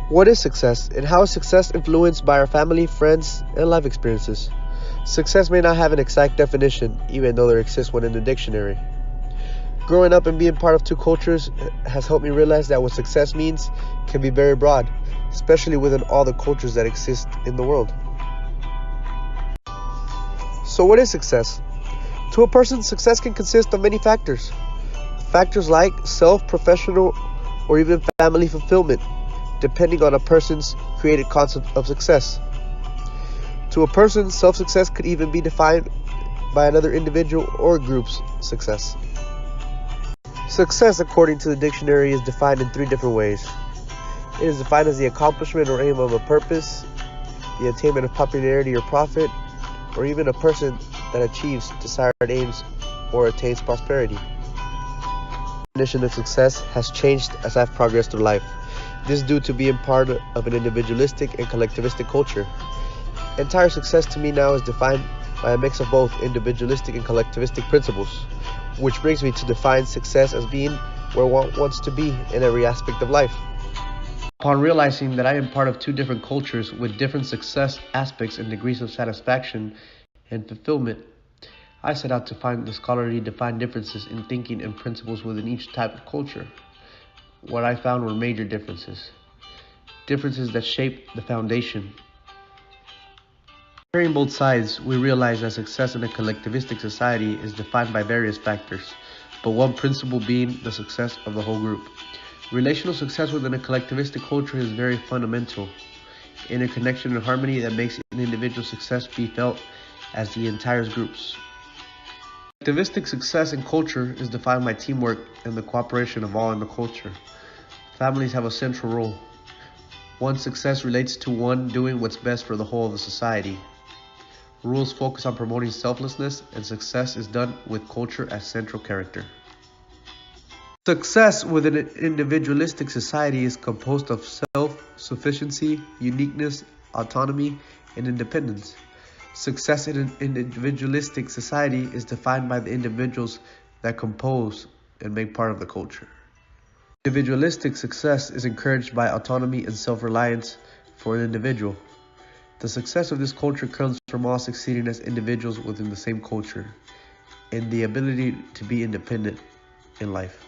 What is success, and how is success influenced by our family, friends, and life experiences? Success may not have an exact definition, even though there exists one in the dictionary. Growing up and being part of two cultures has helped me realize that what success means can be very broad, especially within all the cultures that exist in the world. So, what is success? To a person, success can consist of many factors. Factors like self, professional, or even family fulfillment, depending on a person's created concept of success. To a person, self success could even be defined by another individual or group's success. Success, according to the dictionary, is defined in three different ways. It is defined as the accomplishment or aim of a purpose, the attainment of popularity or profit, or even a person that achieves desired aims or attains prosperity. The definition of success has changed as I've progressed through life. This is due to being part of an individualistic and collectivistic culture. Entire success to me now is defined by a mix of both individualistic and collectivistic principles, which brings me to define success as being where one wants to be in every aspect of life. Upon realizing that I am part of two different cultures with different success aspects and degrees of satisfaction and fulfillment, I set out to find the scholarly defined differences in thinking and principles within each type of culture. What I found were major differences. Differences that shape the foundation. Comparing both sides, we realize that success in a collectivistic society is defined by various factors, but one principle being the success of the whole group. Relational success within a collectivistic culture is very fundamental. Interconnection and harmony that makes an individual success be felt as the entire group's. Collectivistic success in culture is defined by teamwork and the cooperation of all in the culture. Families have a central role. One's success relates to one doing what's best for the whole of the society. Rules focus on promoting selflessness, and success is done with culture as central character. Success within an individualistic society is composed of self-sufficiency, uniqueness, autonomy, and independence. Success in an individualistic society is defined by the individuals that compose and make part of the culture. Individualistic success is encouraged by autonomy and self-reliance for an individual. The success of this culture comes from all succeeding as individuals within the same culture and the ability to be independent in life.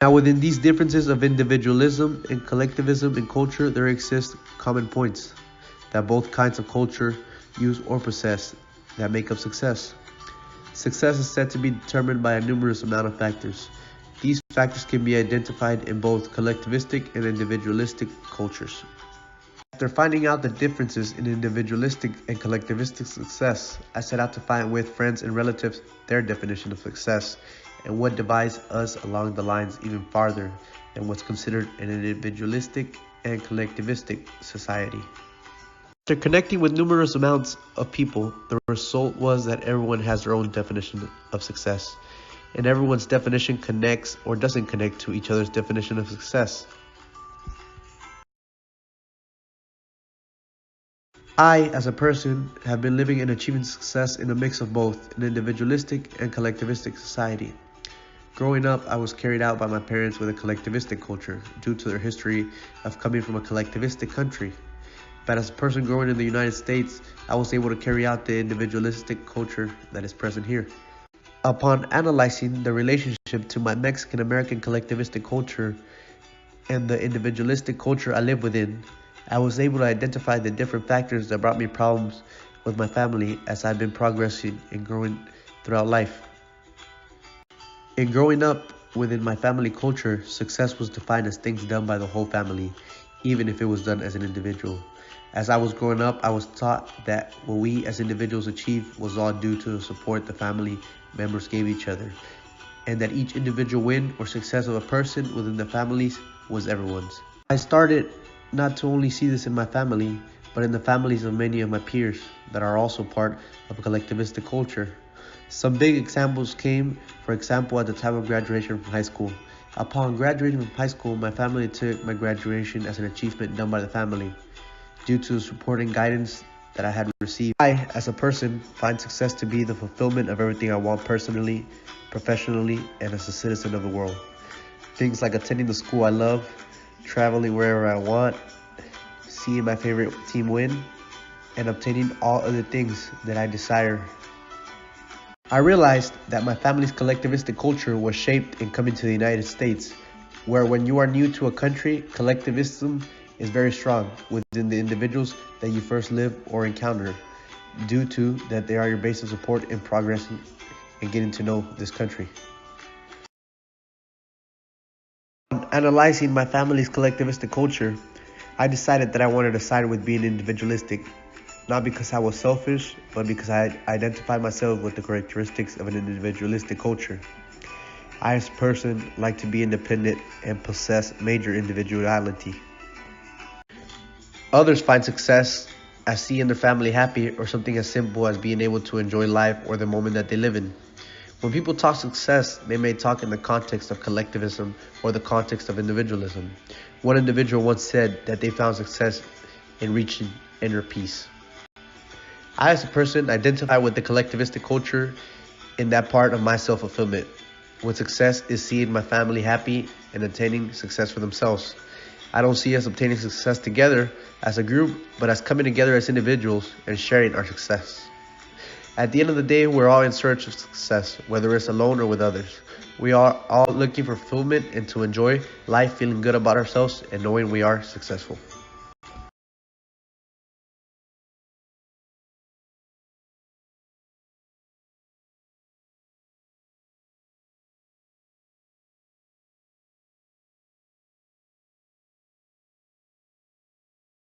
Now, within these differences of individualism and collectivism in culture, there exist common points that both kinds of culture use or possess that make up success. Success is said to be determined by a numerous amount of factors. These factors can be identified in both collectivistic and individualistic cultures. After finding out the differences in individualistic and collectivistic success, I set out to find with friends and relatives their definition of success and what divides us along the lines even farther than what's considered an individualistic and collectivistic society. After connecting with numerous amounts of people, the result was that everyone has their own definition of success, and everyone's definition connects or doesn't connect to each other's definition of success. I, as a person, have been living and achieving success in a mix of both an individualistic and collectivistic society. Growing up, I was carried out by my parents with a collectivistic culture due to their history of coming from a collectivistic country. But as a person growing in the United States, I was able to carry out the individualistic culture that is present here. Upon analyzing the relationship to my Mexican-American collectivistic culture and the individualistic culture I live within, I was able to identify the different factors that brought me problems with my family as I've been progressing and growing throughout life. In growing up within my family culture, success was defined as things done by the whole family, even if it was done as an individual. As I was growing up, I was taught that what we as individuals achieved was all due to the support the family members gave each other, and that each individual win or success of a person within the families was everyone's. I started not to only see this in my family, but in the families of many of my peers that are also part of a collectivistic culture. Some big examples came, for example, at the time of graduation from high school. Upon graduating from high school, my family took my graduation as an achievement done by the family, due to the support and guidance that I had received. I, as a person, find success to be the fulfillment of everything I want personally, professionally, and as a citizen of the world. Things like attending the school I love, traveling wherever I want, seeing my favorite team win, and obtaining all other things that I desire. I realized that my family's collectivistic culture was shaped in coming to the United States, where when you are new to a country, collectivism is very strong within the individuals that you first live or encounter, due to that they are your base of support in progressing and getting to know this country. Analyzing my family's collectivistic culture, I decided that I wanted to side with being individualistic, not because I was selfish, but because I identified myself with the characteristics of an individualistic culture. I, as a person, like to be independent and possess major individuality. Others find success as seeing their family happy or something as simple as being able to enjoy life or the moment that they live in. When people talk success, they may talk in the context of collectivism or the context of individualism. One individual once said that they found success in reaching inner peace. I, as a person, identify with the collectivistic culture in that part of my self-fulfillment. When success is seeing my family happy and attaining success for themselves. I don't see us obtaining success together as a group, but as coming together as individuals and sharing our success. At the end of the day, we're all in search of success, whether it's alone or with others. We are all looking for fulfillment and to enjoy life, feeling good about ourselves and knowing we are successful.